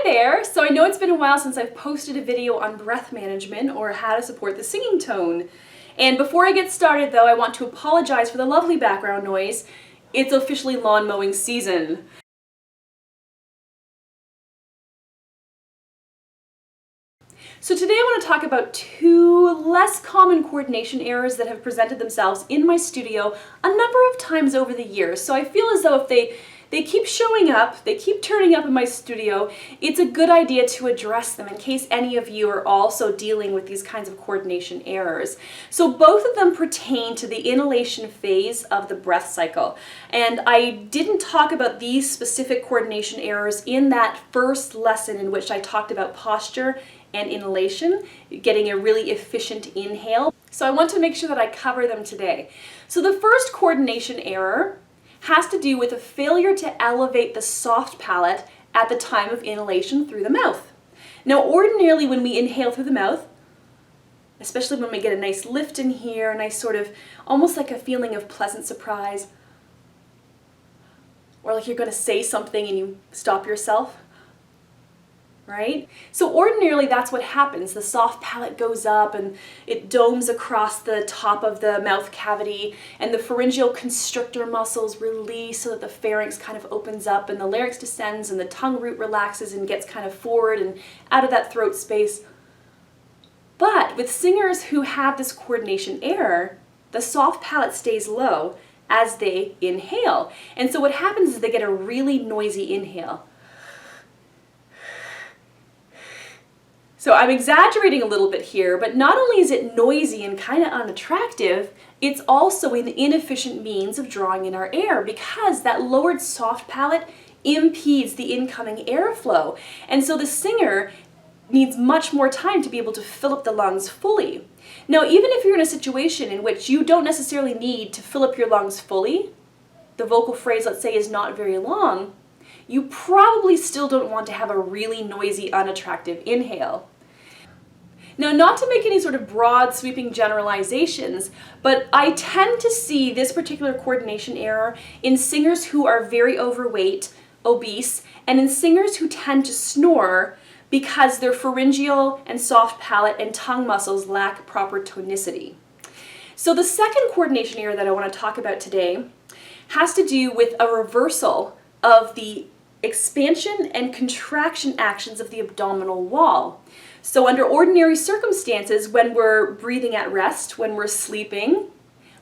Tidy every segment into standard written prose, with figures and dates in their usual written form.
there! So I know it's been a while since I've posted a video on breath management or how to support the singing tone. And before I get started though, I want to apologize for the lovely background noise. It's officially lawn mowing season. So today I want to talk about two less common coordination errors that have presented themselves in my studio a number of times over the years. So I feel as though if they keep showing up, they keep turning up in my studio, it's a good idea to address them in case any of you are also dealing with these kinds of coordination errors. So both of them pertain to the inhalation phase of the breath cycle. And I didn't talk about these specific coordination errors in that first lesson in which I talked about posture and inhalation, getting a really efficient inhale. So I want to make sure that I cover them today. So the first coordination error has to do with a failure to elevate the soft palate at the time of inhalation through the mouth. Now ordinarily when we inhale through the mouth, especially when we get a nice lift in here, a nice sort of, almost like a feeling of pleasant surprise, or like you're going to say something and you stop yourself, right? So ordinarily that's what happens. The soft palate goes up and it domes across the top of the mouth cavity and the pharyngeal constrictor muscles release so that the pharynx kind of opens up and the larynx descends and the tongue root relaxes and gets kind of forward and out of that throat space. But with singers who have this coordination error, the soft palate stays low as they inhale. And so what happens is they get a really noisy inhale. So I'm exaggerating a little bit here, but not only is it noisy and kind of unattractive, it's also an inefficient means of drawing in our air because that lowered soft palate impedes the incoming airflow. And so the singer needs much more time to be able to fill up the lungs fully. Now, even if you're in a situation in which you don't necessarily need to fill up your lungs fully, the vocal phrase, let's say, is not very long, you probably still don't want to have a really noisy, unattractive inhale. Now, not to make any sort of broad sweeping generalizations, but I tend to see this particular coordination error in singers who are very overweight, obese, and in singers who tend to snore because their pharyngeal and soft palate and tongue muscles lack proper tonicity. So the second coordination error that I want to talk about today has to do with a reversal of the expansion and contraction actions of the abdominal wall. So under ordinary circumstances, when we're breathing at rest, when we're sleeping,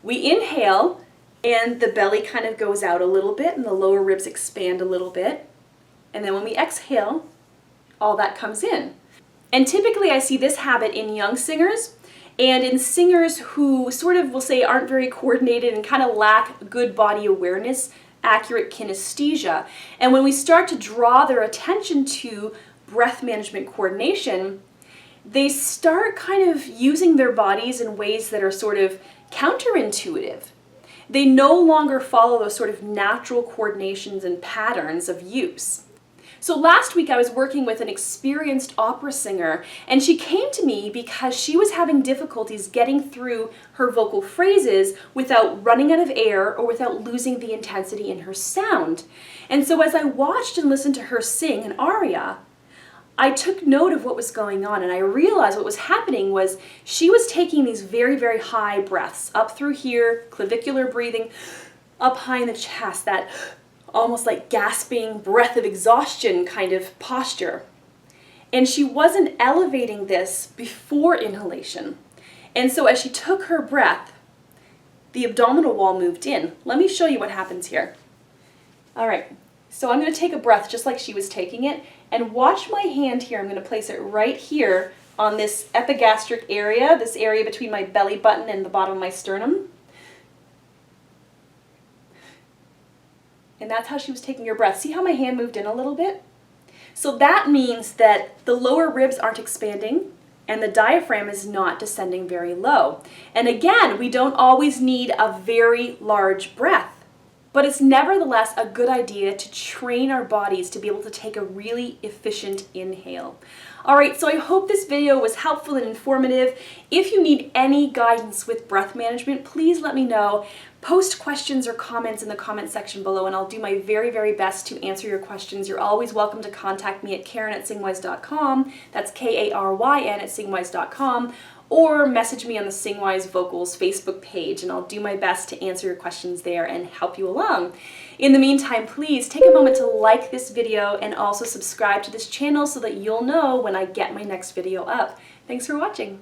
we inhale and the belly kind of goes out a little bit and the lower ribs expand a little bit. And then when we exhale, all that comes in. And typically I see this habit in young singers and in singers who sort of, we'll say, aren't very coordinated and kind of lack good body awareness, accurate kinesthesia. And when we start to draw their attention to breath management coordination, they start kind of using their bodies in ways that are sort of counterintuitive. They no longer follow those sort of natural coordinations and patterns of use. So last week I was working with an experienced opera singer and she came to me because she was having difficulties getting through her vocal phrases without running out of air or without losing the intensity in her sound. And so as I watched and listened to her sing an aria, I took note of what was going on and I realized what was happening was she was taking these very, very high breaths up through here, clavicular breathing, up high in the chest, that almost like gasping breath of exhaustion kind of posture. And she wasn't elevating this before inhalation. And so as she took her breath, the abdominal wall moved in. Let me show you what happens here. All right, so I'm going to take a breath just like she was taking it, and watch my hand here. I'm going to place it right here on this epigastric area, this area between my belly button and the bottom of my sternum. And that's how she was taking her breath. See how my hand moved in a little bit? So that means that the lower ribs aren't expanding and the diaphragm is not descending very low. And again, we don't always need a very large breath, but it's nevertheless a good idea to train our bodies to be able to take a really efficient inhale. All right, so I hope this video was helpful and informative. If you need any guidance with breath management, please let me know. Post questions or comments in the comment section below, and I'll do my very, very best to answer your questions. You're always welcome to contact me at Karyn@SingWise.com. That's Karyn at SingWise.com. Or message me on the SingWise Vocals Facebook page, and I'll do my best to answer your questions there and help you along. In the meantime, please take a moment to like this video and also subscribe to this channel so that you'll know when I get my next video up. Thanks for watching.